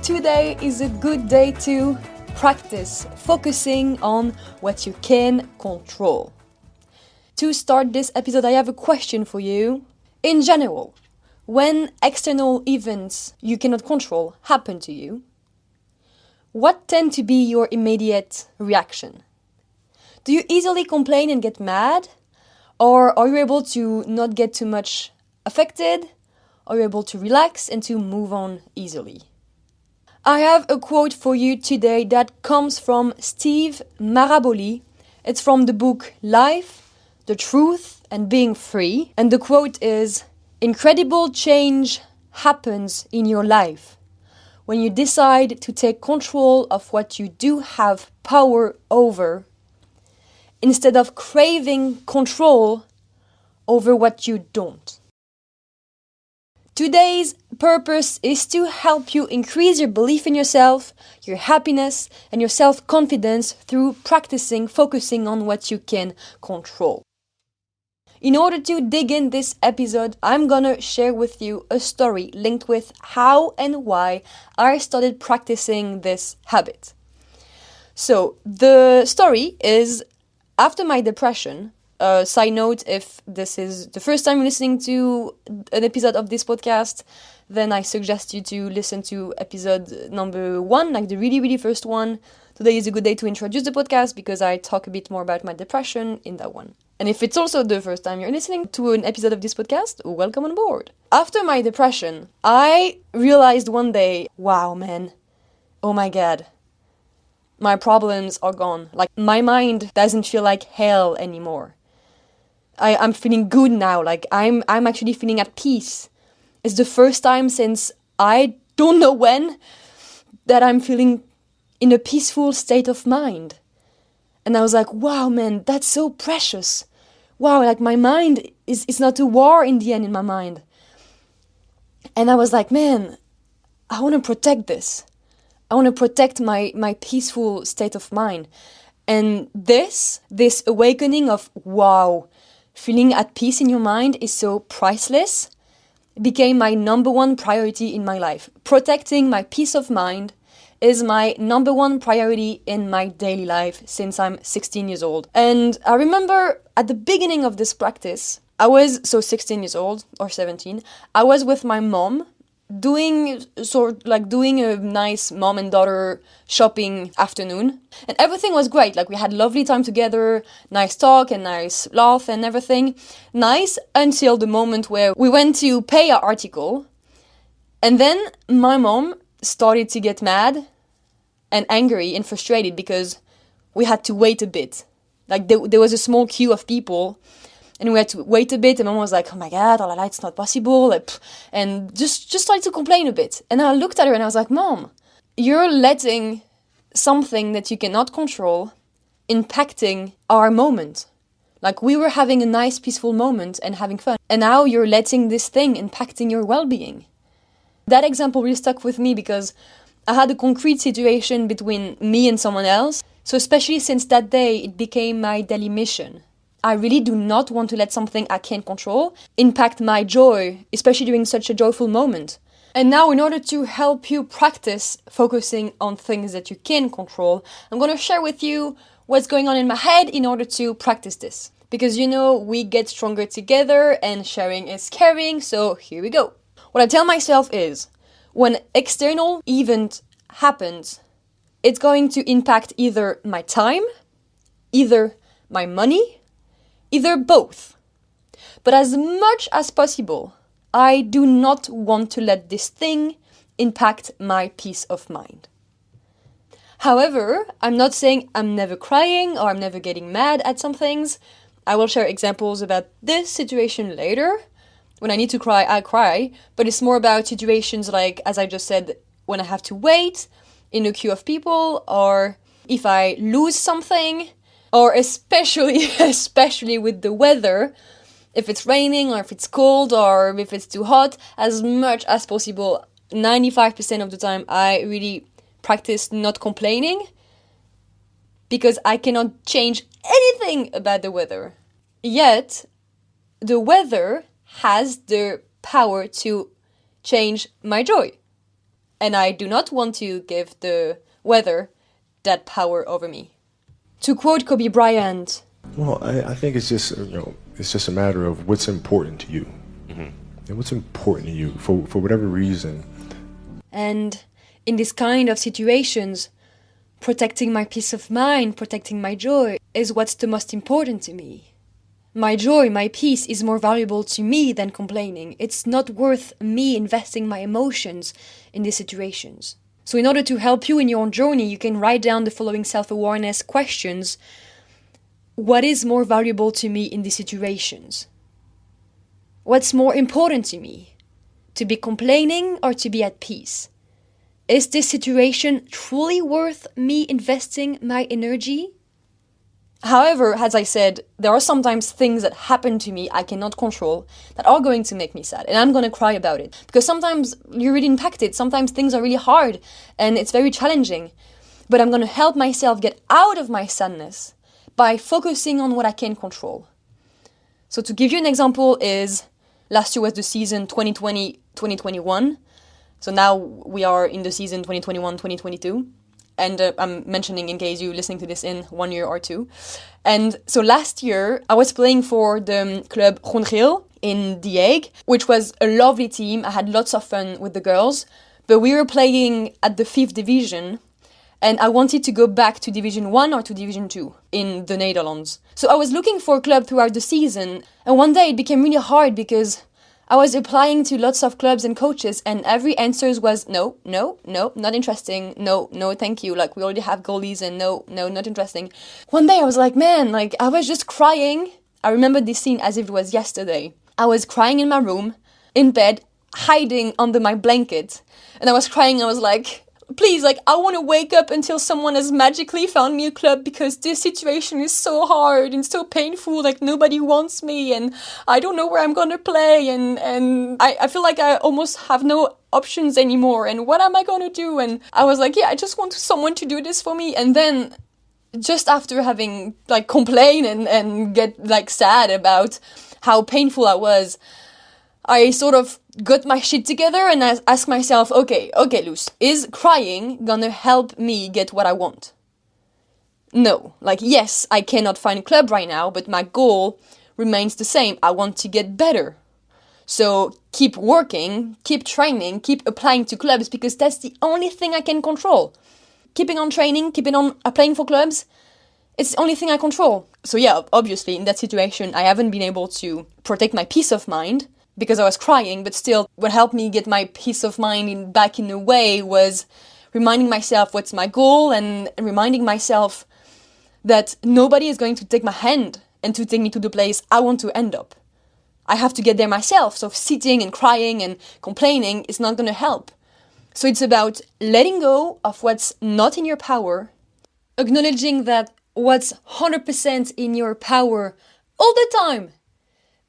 Today is a good day to practice focusing on what you can control. To start this episode, I have a question for you. In general, when external events you cannot control happen to you, what tend to be your immediate reaction? Do you easily complain and get mad? Or are you able to not get too much affected? Are you able to relax and to move on easily? I have a quote for you today that comes from Steve Maraboli. It's from the book Life, the Truth, and Being Free. And the quote is, "Incredible change happens in your life when you decide to take control of what you do have power over instead of craving control over what you don't." Today's purpose is to help you increase your belief in yourself, your happiness, and your self-confidence through practicing focusing on what you can control. In order to dig in this episode, I'm gonna share with you a story linked with how and why I started practicing this habit. So, the story is after my depression. Side note, if this is the first time you're listening to an episode of this podcast, then I suggest you to listen to episode number 1, like the really first one. Today is a good day to introduce the podcast because I talk a bit more about my depression in that one. And if it's also the first time you're listening to an episode of this podcast, welcome on board. After my depression, I realized one day, wow man, oh my god, my problems are gone. Like, my mind doesn't feel like hell anymore. I'm feeling good now, like I'm actually feeling at peace. It's the first time since I don't know when that I'm feeling in a peaceful state of mind. And I was like, wow man, that's so precious. Wow, like my mind is not a war in the end in my mind. And I was like, man, I want to protect this. I want to protect my peaceful state of mind. And this awakening of, wow, feeling at peace in your mind is so priceless, became my number one priority in my life. Protecting my peace of mind is my number one priority in my daily life since I'm 16 years old. And I remember at the beginning of this practice, I was 16 years old or 17. I was with my mom doing a nice mom and daughter shopping afternoon, and everything was great. Like, we had lovely time together, nice talk and nice laugh and everything nice, until the moment where we went to pay our article, and then my mom started to get mad and angry and frustrated because we had to wait a bit. Like, there was a small queue of people and we had to wait a bit, and Mom was like, oh my god, oh la la, it's not possible, and just started to complain a bit. And I looked at her and I was like, Mom, you're letting something that you cannot control impacting our moment. Like, we were having a nice peaceful moment and having fun, and now you're letting this thing impacting your well-being. That example really stuck with me because I had a concrete situation between me and someone else. So especially since that day, it became my daily mission. I really do not want to let something I can't control impact my joy, especially during such a joyful moment. And now, in order to help you practice focusing on things that you can control, I'm going to share with you what's going on in my head in order to practice this. Because, we get stronger together and sharing is caring, so here we go. What I tell myself is, when external event happens, it's going to impact either my time, either my money, either both. But as much as possible, I do not want to let this thing impact my peace of mind. However, I'm not saying I'm never crying or I'm never getting mad at some things. I will share examples about this situation later. When I need to cry, I cry. But it's more about situations like, as I just said, when I have to wait in a queue of people, or if I lose something, or especially with the weather, if it's raining or if it's cold or if it's too hot. As much as possible, 95% of the time, I really practice not complaining because I cannot change anything about the weather. Yet, the weather has the power to change my joy. And I do not want to give the weather that power over me. To quote Kobe Bryant, well, I think it's just, it's just a matter of what's important to you. And what's important to you for whatever reason. and in this kind of situations, protecting my peace of mind, protecting my joy is what's the most important to me. My joy, my peace is more valuable to me than complaining. It's not worth me investing my emotions in these situations. So in order to help you in your own journey, you can write down the following self-awareness questions. What is more valuable to me in these situations? What's more important to me? To be complaining or to be at peace? Is this situation truly worth me investing my energy? However, as I said, there are sometimes things that happen to me I cannot control that are going to make me sad, and I'm going to cry about it. Because sometimes you're really impacted, sometimes things are really hard, and it's very challenging. But I'm going to help myself get out of my sadness by focusing on what I can control. So to give you an example is, last year was the season 2020-2021. So now we are in the season 2021-2022. And I'm mentioning in case you're listening to this in 1 year or two. And so last year, I was playing for the club Groen-Geel in The Hague, which was a lovely team. I had lots of fun with the girls. But we were playing at the 5th division. And I wanted to go back to Division 1 or to Division 2 in the Netherlands. So I was looking for a club throughout the season. And one day it became really hard because I was applying to lots of clubs and coaches, and every answer was no, not interesting, no, thank you, like we already have goalies, and no, not interesting. One day I was like, man, like I was just crying. I remember this scene as if it was yesterday. I was crying in my room, in bed, hiding under my blanket, and I was crying. I was like, please, like, I want to wake up until someone has magically found me a club, because this situation is so hard and so painful, like nobody wants me and I don't know where I'm gonna play, and I feel like I almost have no options anymore, and what am I gonna do? And I was like, yeah, I just want someone to do this for me. And then just after having like complain and get like sad about how painful I was, I sort of got my shit together and I asked myself, okay, Luz, is crying gonna help me get what I want? No. Like, yes, I cannot find a club right now, but my goal remains the same. I want to get better. So keep working, keep training, keep applying to clubs, because that's the only thing I can control. Keeping on training, keeping on applying for clubs, it's the only thing I control. So yeah, obviously in that situation, I haven't been able to protect my peace of mind, because I was crying, but still what helped me get my peace of mind back in a way was reminding myself what's my goal, and reminding myself that nobody is going to take my hand and to take me to the place I want to end up. I have to get there myself, so sitting and crying and complaining is not going to help. So it's about letting go of what's not in your power, acknowledging that what's 100% in your power all the time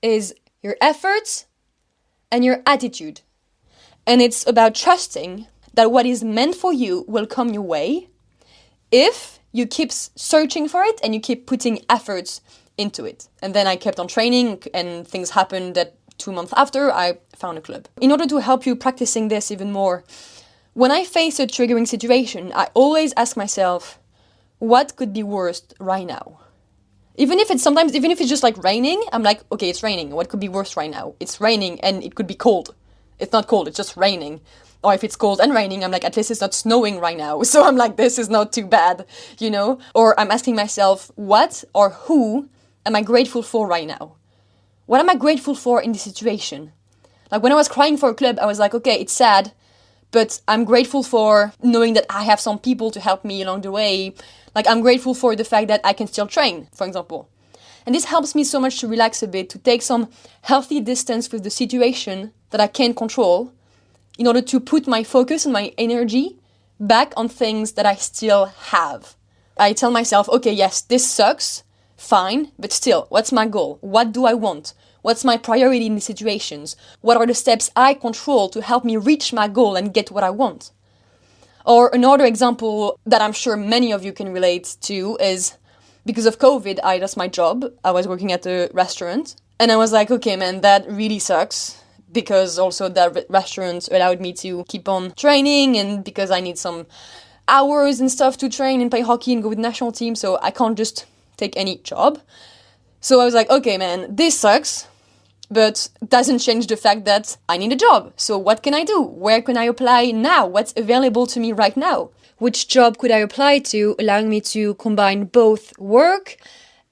is your efforts and your attitude. And it's about trusting that what is meant for you will come your way if you keep searching for it and you keep putting efforts into it. And then I kept on training, and things happened that 2 months after I found a club. In order to help you practicing this even more, when I face a triggering situation, I always ask myself, what could be worse right now? Even if it's just like raining, I'm like, okay, it's raining. What could be worse right now? It's raining and it could be cold. It's not cold, it's just raining. Or if it's cold and raining, I'm like, at least it's not snowing right now. So I'm like, this is not too bad, you know? Or I'm asking myself, what or who am I grateful for right now? What am I grateful for in this situation? Like when I was crying for a club, I was like, okay, it's sad, but I'm grateful for knowing that I have some people to help me along the way. Like, I'm grateful for the fact that I can still train, for example. And this helps me so much to relax a bit, to take some healthy distance with the situation that I can't control, in order to put my focus and my energy back on things that I still have. I tell myself, okay, yes, this sucks, fine, but still, what's my goal? What do I want? What's my priority in these situations? What are the steps I control to help me reach my goal and get what I want? Or another example that I'm sure many of you can relate to is, because of COVID, I lost my job. I was working at a restaurant. And I was like, okay, man, that really sucks. because also that restaurant allowed me to keep on training, and because I need some hours and stuff to train and play hockey and go with the national team, so I can't just take any job. So I was like, okay, man, this sucks, but doesn't change the fact that I need a job. So what can I do? Where can I apply now? What's available to me right now? Which job could I apply to, allowing me to combine both work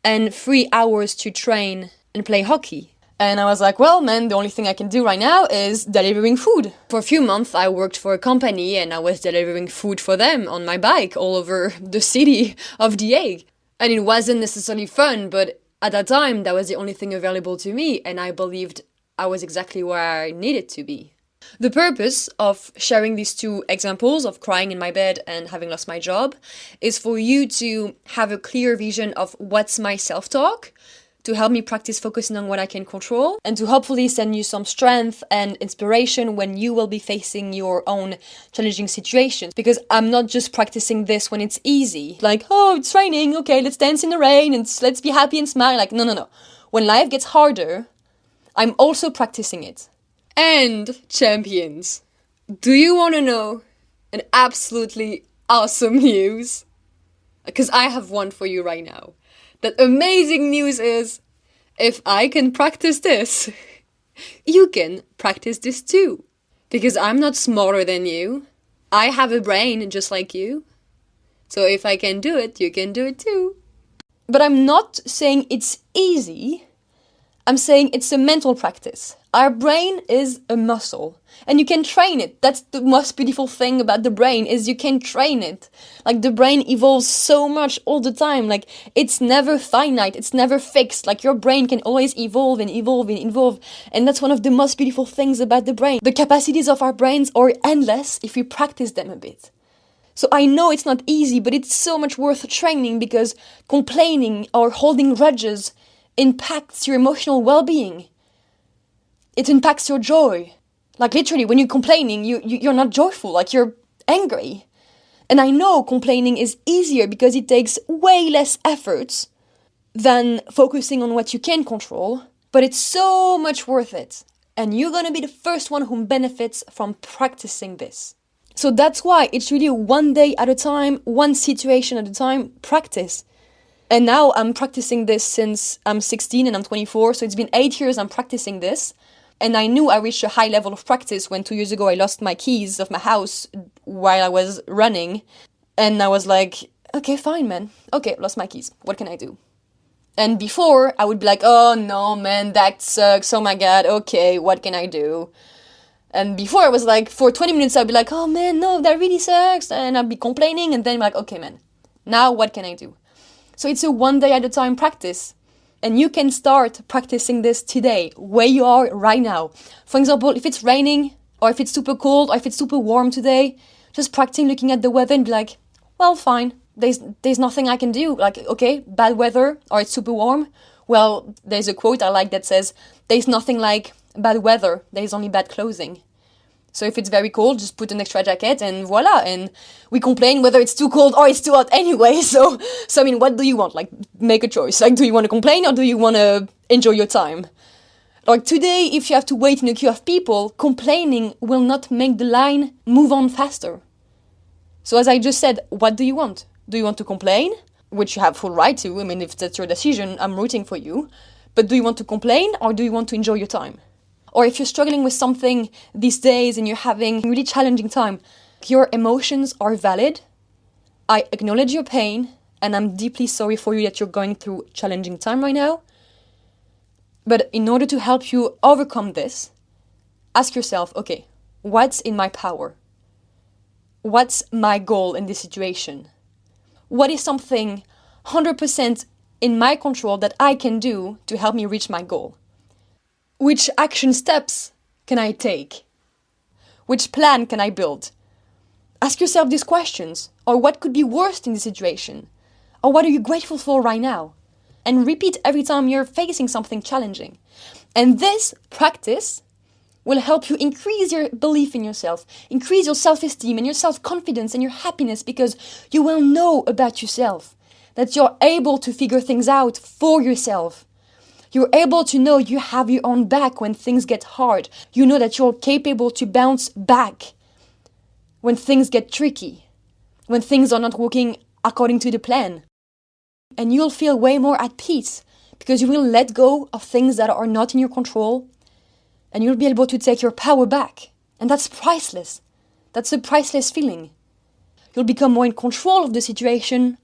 and 3 hours to train and play hockey? And I was like, well, man, the only thing I can do right now is delivering food. For a few months, I worked for a company and I was delivering food for them on my bike all over the city of The Hague. And it wasn't necessarily fun, but at that time, that was the only thing available to me, and I believed I was exactly where I needed to be. The purpose of sharing these 2 examples of crying in my bed and having lost my job is for you to have a clear vision of what's my self-talk, to help me practice focusing on what I can control, and to hopefully send you some strength and inspiration when you will be facing your own challenging situations. Because I'm not just practicing this when it's easy, like, oh, it's raining, okay, let's dance in the rain and let's be happy and smile. Like, no. When life gets harder, I'm also practicing it. And champions, do you want to know an absolutely awesome news? Because I have one for you right now. That amazing news is, if I can practice this, you can practice this too. Because I'm not smarter than you. I have a brain just like you. So if I can do it, you can do it too. But I'm not saying it's easy. I'm saying it's a mental practice. Our brain is a muscle, and you can train it. That's the most beautiful thing about the brain, is you can train it. Like, the brain evolves so much all the time. Like, it's never finite, it's never fixed. Like, your brain can always evolve and evolve and evolve. And that's one of the most beautiful things about the brain. The capacities of our brains are endless if we practice them a bit. So I know it's not easy, but it's so much worth training, because complaining or holding grudges impacts your emotional well-being. It impacts your joy. Like, literally, when you're complaining, you're not joyful, like, you're angry. And I know complaining is easier because it takes way less effort than focusing on what you can control, but it's so much worth it. And you're gonna be the first one who benefits from practicing this. So that's why it's really one day at a time, one situation at a time, practice. And now I'm practicing this since I'm 16 and I'm 24, so it's been 8 years I'm practicing this. And I knew I reached a high level of practice when 2 years ago I lost my keys of my house while I was running. And I was like, okay, fine, man. Okay, lost my keys. What can I do? And before, I would be like, oh no, man, that sucks. Oh my God, okay, what can I do? And before, I was like, for 20 minutes, I'd be like, oh man, no, that really sucks. And I'd be complaining. And then I'm like, okay, man, now what can I do? So it's a one day at a time practice. And you can start practicing this today, where you are right now. For example, if it's raining, or if it's super cold, or if it's super warm today, just practicing looking at the weather and be like, well, fine, there's nothing I can do. Like, okay, bad weather, or it's super warm. Well, there's a quote I like that says, there's nothing like bad weather, there's only bad clothing. So if it's very cold, just put an extra jacket and voila. And we complain whether it's too cold or it's too hot anyway. So I mean, what do you want? Like, make a choice. Like, do you want to complain or do you want to enjoy your time? Like, today, if you have to wait in a queue of people, complaining will not make the line move on faster. So as I just said, what do you want? Do you want to complain? Which you have full right to. I mean, if that's your decision, I'm rooting for you. But do you want to complain or do you want to enjoy your time? Or if you're struggling with something these days and you're having a really challenging time, your emotions are valid. I acknowledge your pain and I'm deeply sorry for you that you're going through a challenging time right now. But in order to help you overcome this, ask yourself, okay, what's in my power? What's my goal in this situation? What is something 100% in my control that I can do to help me reach my goal? Which action steps can I take? Which plan can I build? Ask yourself these questions. Or what could be worse in this situation? Or what are you grateful for right now? And repeat every time you're facing something challenging. And this practice will help you increase your belief in yourself, increase your self-esteem and your self-confidence and your happiness, because you will know about yourself, that you're able to figure things out for yourself. You're able to know you have your own back when things get hard. You know that you're capable to bounce back when things get tricky, when things are not working according to the plan. And you'll feel way more at peace because you will let go of things that are not in your control, and you'll be able to take your power back. And that's priceless. That's a priceless feeling. You'll become more in control of the situation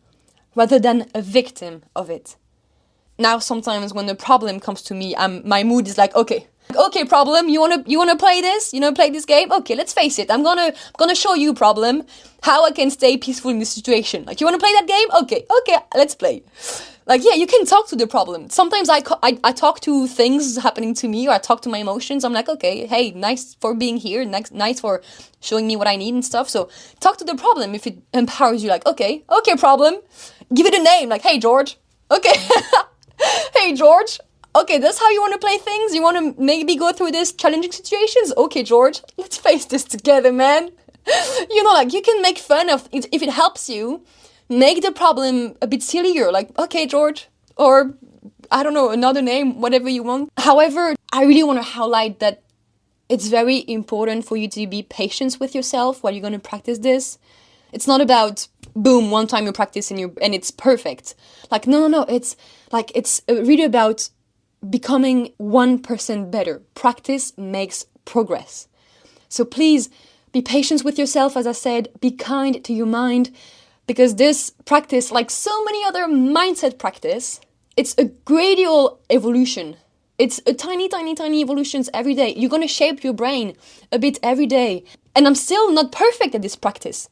rather than a victim of it. Now, sometimes when a problem comes to me, my mood is like, okay, problem, you wanna play this? You wanna play this game? Okay, let's face it. I'm gonna show you, problem, how I can stay peaceful in this situation. Like, you wanna play that game? Okay, let's play. Like, yeah, you can talk to the problem. Sometimes I talk to things happening to me, or I talk to my emotions. I'm like, okay, hey, nice for being here, nice for showing me what I need and stuff. So talk to the problem if it empowers you. Like, okay, problem, give it a name. Like, hey, George. Okay, hey, George. Okay, that's how you want to play things? You want to maybe go through these challenging situations? Okay, George, let's face this together, man. Like, you can make fun of it if it helps you. Make the problem a bit sillier, like, okay, George, or, I don't know, another name, whatever you want. However, I really want to highlight that it's very important for you to be patient with yourself while you're going to practice this. It's not about, boom, one time you practice and it's perfect. Like, no, it's really about becoming 1% better. Practice makes progress. So please, be patient with yourself, as I said, be kind to your mind, because this practice, like so many other mindset practice, it's a gradual evolution. It's a tiny evolutions every day. You're going to shape your brain a bit every day. And I'm still not perfect at this practice.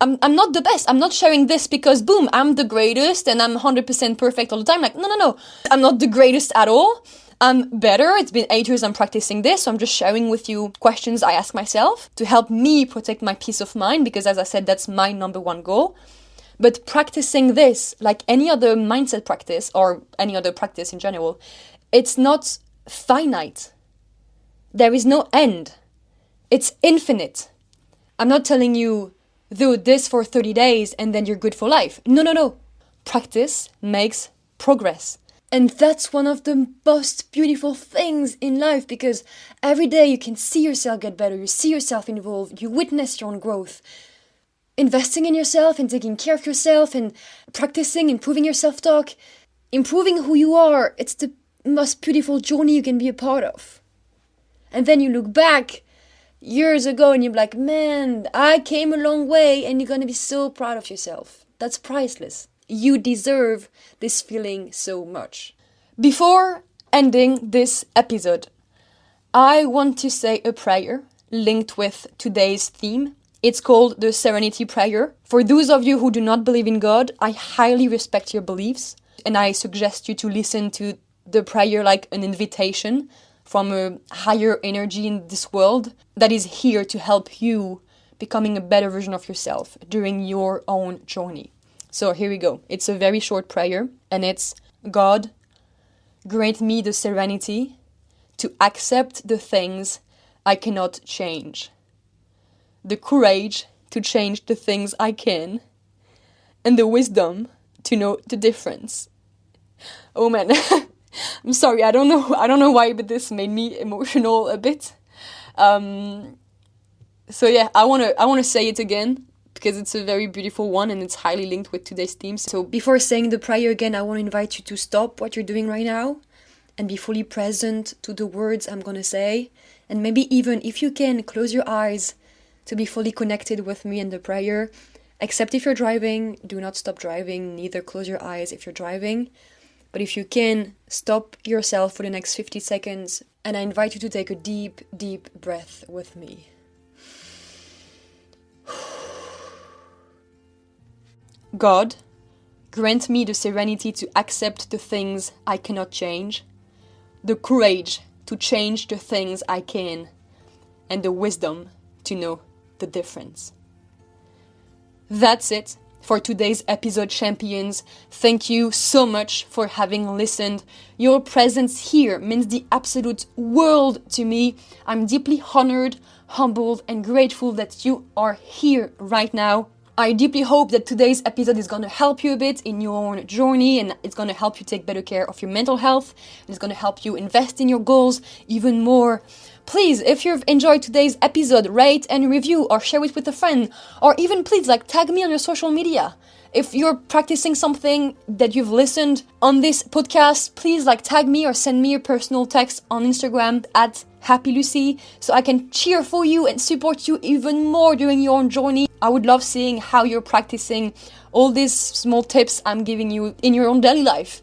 I'm not the best. I'm not sharing this because, boom, I'm the greatest and I'm 100% perfect all the time. Like, no. I'm not the greatest at all. I'm better. It's been 8 years I'm practicing this, so I'm just sharing with you questions I ask myself to help me protect my peace of mind, because as I said, that's my number one goal. But practicing this, like any other mindset practice or any other practice in general, it's not finite. There is no end. It's infinite. I'm not telling you, do this for 30 days and then you're good for life. No. Practice makes progress. And that's one of the most beautiful things in life, because every day you can see yourself get better, you see yourself evolve, you witness your own growth. Investing in yourself and taking care of yourself and practicing, improving your self-talk, improving who you are, it's the most beautiful journey you can be a part of. And then you look back years ago and you're like, man, I came a long way, and you're going to be so proud of yourself. That's priceless. You deserve this feeling so much. Before ending this episode, I want to say a prayer linked with today's theme. It's called the Serenity prayer. For those of you who do not believe in God, I highly respect your beliefs, and I suggest you to listen to the prayer like an invitation from a higher energy in this world that is here to help you becoming a better version of yourself during your own journey. So here we go. It's a very short prayer, and it's, God, grant me the serenity to accept the things I cannot change, the courage to change the things I can, and the wisdom to know the difference. Oh man, I'm sorry, I don't know why, but this made me emotional a bit. So yeah, I wanna say it again, because it's a very beautiful one and it's highly linked with today's theme. So before saying the prayer again, I want to invite you to stop what you're doing right now and be fully present to the words I'm going to say. And maybe even, if you can, close your eyes to be fully connected with me in the prayer. Except if you're driving, do not stop driving, neither close your eyes if you're driving. But if you can, stop yourself for the next 50 seconds, and I invite you to take a deep, deep breath with me. God, grant me the serenity to accept the things I cannot change, the courage to change the things I can, and the wisdom to know the difference. That's it for today's episode, champions. Thank you so much for having listened. Your presence here means the absolute world to me. I'm deeply honored, humbled, and grateful that you are here right now. I deeply hope that today's episode is going to help you a bit in your own journey, and it's going to help you take better care of your mental health. It's going to help you invest in your goals even more. Please, if you've enjoyed today's episode, rate and review or share it with a friend, or even please tag me on your social media. If you're practicing something that you've listened on this podcast, please tag me or send me a personal text on Instagram at Happy Lucy, so I can cheer for you and support you even more during your own journey. I would love seeing how you're practicing all these small tips I'm giving you in your own daily life.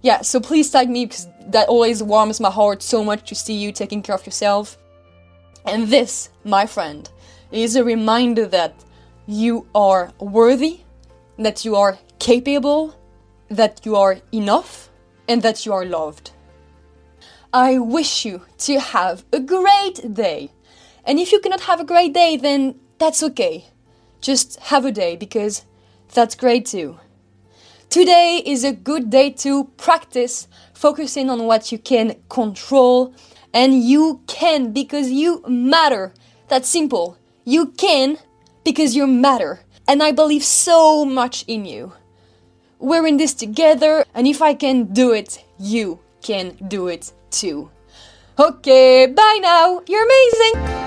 Yeah, so please tag me, because that always warms my heart so much to see you taking care of yourself. And this, my friend, is a reminder that you are worthy, that you are capable, that you are enough, and that you are loved. I wish you to have a great day. And if you cannot have a great day, then that's okay. Just have a day, because that's great too. Today is a good day to practice focusing on what you can control. And you can, because you matter. That's simple. You can because you matter. And I believe so much in you. We're in this together, and if I can do it, you can do it too. Okay, bye now. You're amazing.